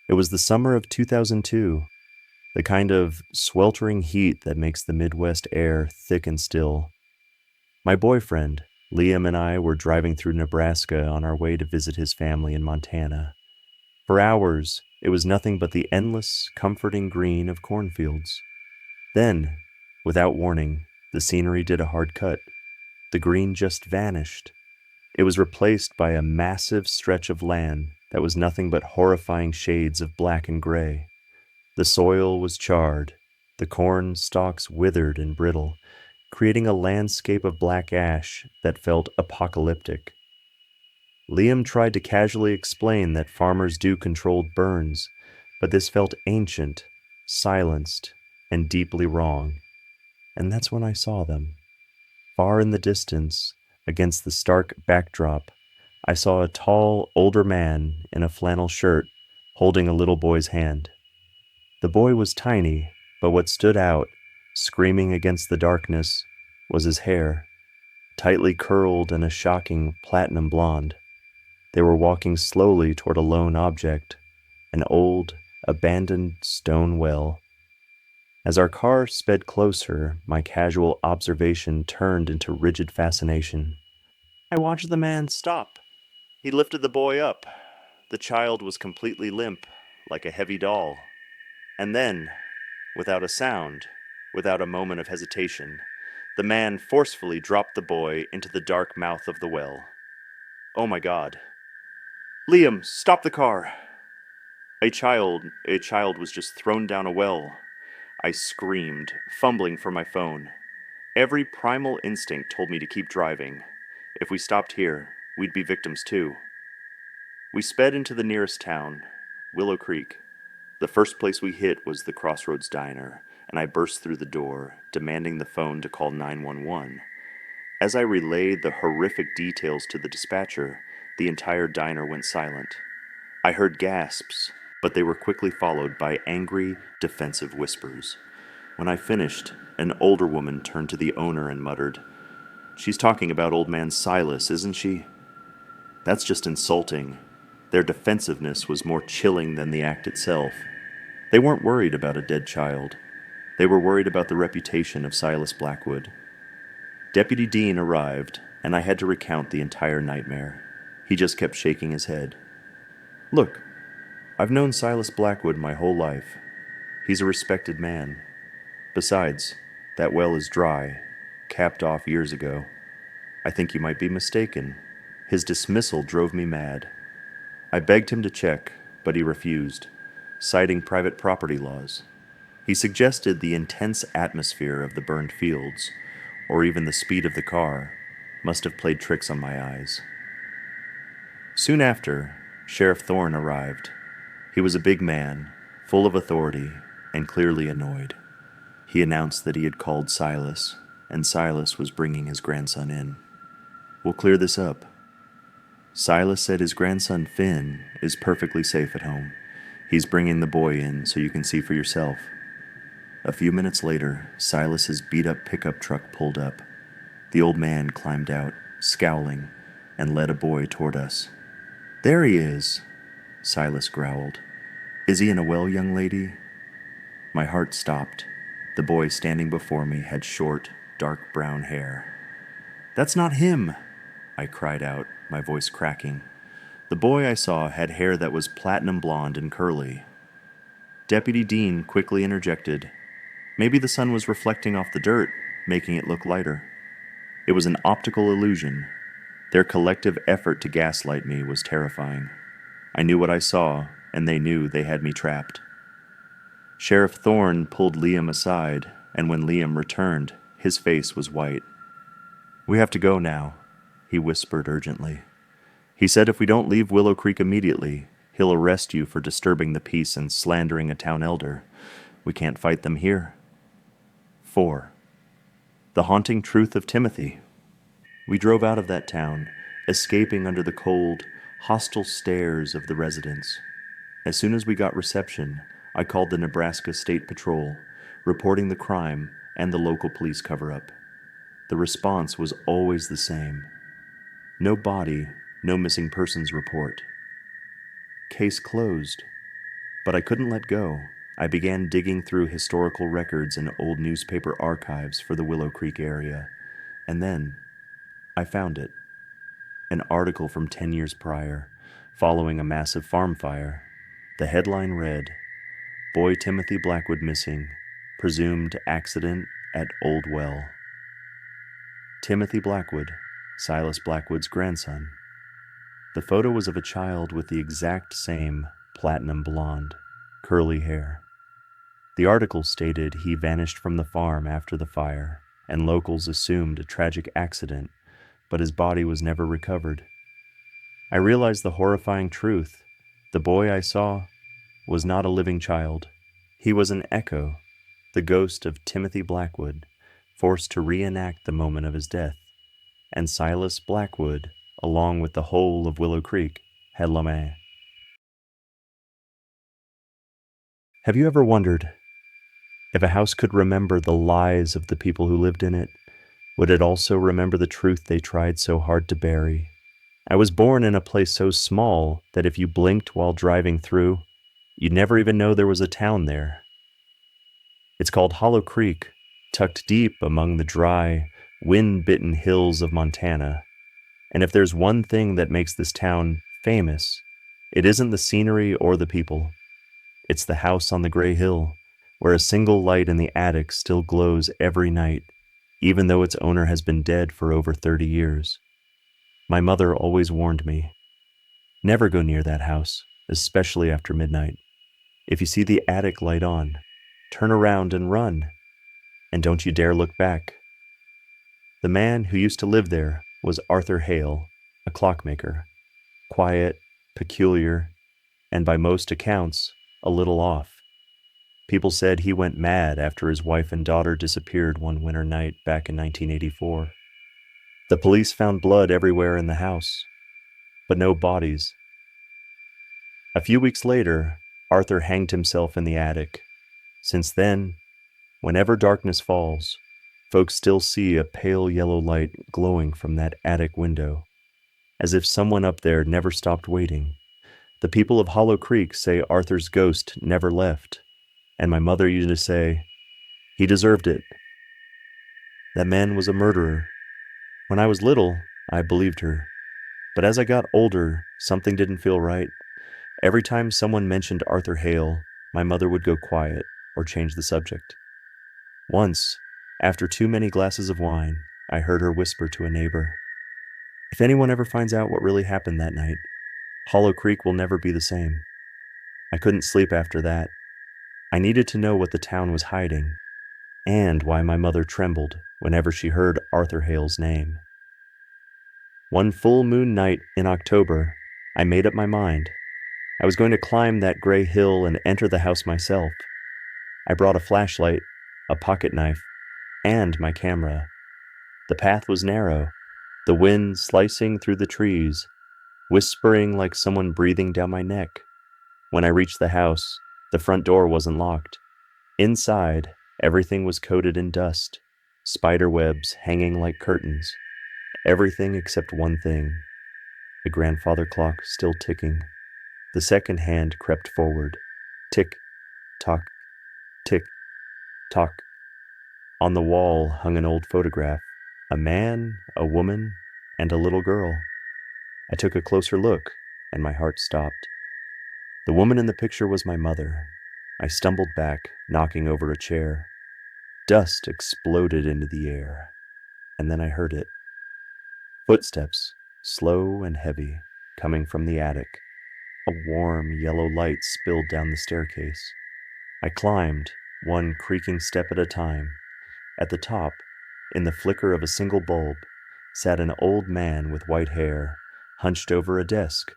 It was the summer of 2002, the kind of sweltering heat that makes the Midwest air thick and still. My boyfriend, Liam, and I were driving through Nebraska on our way to visit his family in Montana. For hours, it was nothing but the endless, comforting green of cornfields. Then, without warning, the scenery did a hard cut. The green just vanished. It was replaced by a massive stretch of land that was nothing but horrifying shades of black and gray. The soil was charred, the corn stalks withered and brittle, creating a landscape of black ash that felt apocalyptic. Liam tried to casually explain that farmers do controlled burns, but this felt ancient, silenced, and deeply wrong. And that's when I saw them. Far in the distance, against the stark backdrop, I saw a tall, older man in a flannel shirt holding a little boy's hand. The boy was tiny, but what stood out, screaming against the darkness, was his hair, tightly curled and a shocking platinum blonde. They were walking slowly toward a lone object, an old, abandoned stone well. As our car sped closer, my casual observation turned into rigid fascination. I watched the man stop. He lifted the boy up. The child was completely limp, like a heavy doll. And then, without a sound, without a moment of hesitation, the man forcefully dropped the boy into the dark mouth of the well. Oh my God. Liam, stop the car! A child was just thrown down a well. I screamed, fumbling for my phone. Every primal instinct told me to keep driving. If we stopped here, we'd be victims too. We sped into the nearest town, Willow Creek. The first place we hit was the Crossroads Diner, and I burst through the door, demanding the phone to call 911. As I relayed the horrific details to the dispatcher, the entire diner went silent. I heard gasps, but they were quickly followed by angry, defensive whispers. When I finished, an older woman turned to the owner and muttered, "She's talking about old man Silas, isn't she?" That's just insulting. Their defensiveness was more chilling than the act itself. They weren't worried about a dead child. They were worried about the reputation of Silas Blackwood. Deputy Dean arrived, and I had to recount the entire nightmare. He just kept shaking his head. Look, I've known Silas Blackwood my whole life. He's a respected man. Besides, that well is dry, capped off years ago. I think you might be mistaken. His dismissal drove me mad. I begged him to check, but he refused, citing private property laws. He suggested the intense atmosphere of the burned fields, or even the speed of the car, must have played tricks on my eyes. Soon after, Sheriff Thorne arrived. He was a big man, full of authority, and clearly annoyed. He announced that he had called Silas, and Silas was bringing his grandson in. We'll clear this up. Silas said his grandson Finn is perfectly safe at home. He's bringing the boy in so you can see for yourself. A few minutes later, Silas's beat-up pickup truck pulled up. The old man climbed out, scowling, and led a boy toward us. "There he is," Silas growled. "Is he in a well, young lady?" My heart stopped. The boy standing before me had short, dark brown hair. "That's not him," I cried out, my voice cracking. The boy I saw had hair that was platinum blonde and curly. Deputy Dean quickly interjected. Maybe the sun was reflecting off the dirt, making it look lighter. It was an optical illusion. Their collective effort to gaslight me was terrifying. I knew what I saw, and they knew they had me trapped. Sheriff Thorne pulled Liam aside, and when Liam returned, his face was white. "We have to go now," he whispered urgently. He said if we don't leave Willow Creek immediately, he'll arrest you for disturbing the peace and slandering a town elder. We can't fight them here. 4. The Haunting Truth of Timothy. We drove out of that town, escaping under the cold, hostile stares of the residents. As soon as we got reception, I called the Nebraska State Patrol, reporting the crime and the local police cover-up. The response was always the same. No body, no missing persons report. Case closed. But I couldn't let go. I began digging through historical records and old newspaper archives for the Willow Creek area. And then I found it. An article from 10 years prior, following a massive farm fire. The headline read, "Boy Timothy Blackwood missing. Presumed accident at Old Well." Timothy Blackwood, Silas Blackwood's grandson. The photo was of a child with the exact same platinum blonde, curly hair. The article stated he vanished from the farm after the fire, and locals assumed a tragic accident, but his body was never recovered. I realized the horrifying truth. The boy I saw was not a living child. He was an echo, the ghost of Timothy Blackwood, forced to reenact the moment of his death. And Silas Blackwood, along with the whole of Willow Creek, had la main. Have you ever wondered, if a house could remember the lies of the people who lived in it, would it also remember the truth they tried so hard to bury? I was born in a place so small that if you blinked while driving through, you'd never even know there was a town there. It's called Hollow Creek, tucked deep among the dry, wind-bitten hills of Montana. And if there's one thing that makes this town famous, it isn't the scenery or the people. It's the house on the gray hill, where a single light in the attic still glows every night, even though its owner has been dead for over 30 years. My mother always warned me, never go near that house, especially after midnight. If you see the attic light on, turn around and run, and don't you dare look back. The man who used to live there was Arthur Hale, a clockmaker, quiet, peculiar, and by most accounts, a little off. People said he went mad after his wife and daughter disappeared one winter night back in 1984. The police found blood everywhere in the house, but no bodies. A few weeks later, Arthur hanged himself in the attic. Since then, whenever darkness falls, folks still see a pale yellow light glowing from that attic window, as if someone up there never stopped waiting. The people of Hollow Creek say Arthur's ghost never left, and my mother used to say, he deserved it. That man was a murderer. When I was little, I believed her. But as I got older, something didn't feel right. Every time someone mentioned Arthur Hale, my mother would go quiet or change the subject. Once, after too many glasses of wine, I heard her whisper to a neighbor, "If anyone ever finds out what really happened that night, Hollow Creek will never be the same." I couldn't sleep after that. I needed to know what the town was hiding, and why my mother trembled whenever she heard Arthur Hale's name. One full moon night in October, I made up my mind. I was going to climb that gray hill and enter the house myself. I brought a flashlight, a pocket knife, and my camera. The path was narrow, the wind slicing through the trees, whispering like someone breathing down my neck. When I reached the house, the front door wasn't locked. Inside, everything was coated in dust, spider webs hanging like curtains. Everything except one thing, the grandfather clock still ticking. The second hand crept forward. Tick, tock, tick, tock. On the wall hung an old photograph, a man, a woman, and a little girl. I took a closer look, and my heart stopped. The woman in the picture was my mother. I stumbled back, knocking over a chair. Dust exploded into the air, and then I heard it. Footsteps, slow and heavy, coming from the attic. A warm yellow light spilled down the staircase. I climbed, one creaking step at a time. At the top, in the flicker of a single bulb, sat an old man with white hair, hunched over a desk,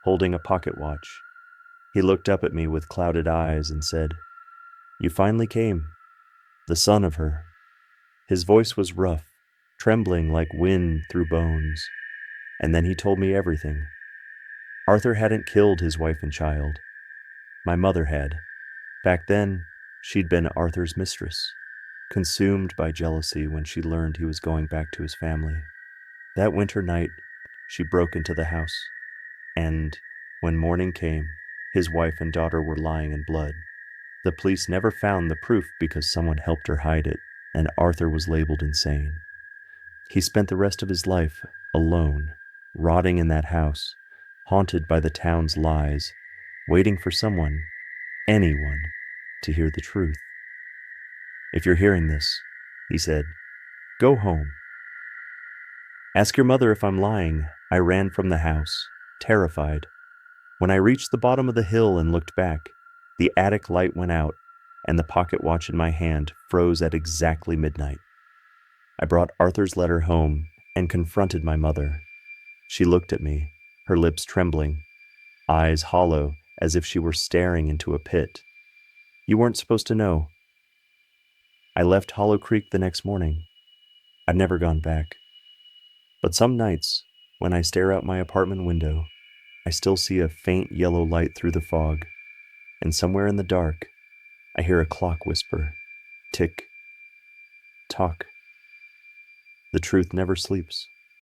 holding a pocket watch. He looked up at me with clouded eyes and said, "You finally came. The son of her." His voice was rough, trembling like wind through bones. And then he told me everything. Arthur hadn't killed his wife and child. My mother had. Back then, she'd been Arthur's mistress, consumed by jealousy when she learned he was going back to his family. That winter night, she broke into the house, and when morning came, His wife and daughter were lying in blood. The police never found the proof because someone helped her hide it, and Arthur was labeled insane. He spent the rest of his life alone, rotting in that house, haunted by the town's lies, waiting for someone, anyone, to hear the truth. "If you're hearing this," he said, "go home. Ask your mother if I'm lying. I ran from the house, terrified. When I reached the bottom of the hill and looked back, the attic light went out, and the pocket watch in my hand froze at exactly midnight. I brought Arthur's letter home and confronted my mother. She looked at me, her lips trembling, eyes hollow as if she were staring into a pit. You weren't supposed to know. I left Hollow Creek the next morning. I've never gone back. But some nights, when I stare out my apartment window, I still see a faint yellow light through the fog, and somewhere in the dark, I hear a clock whisper, tick, tock. The truth never sleeps.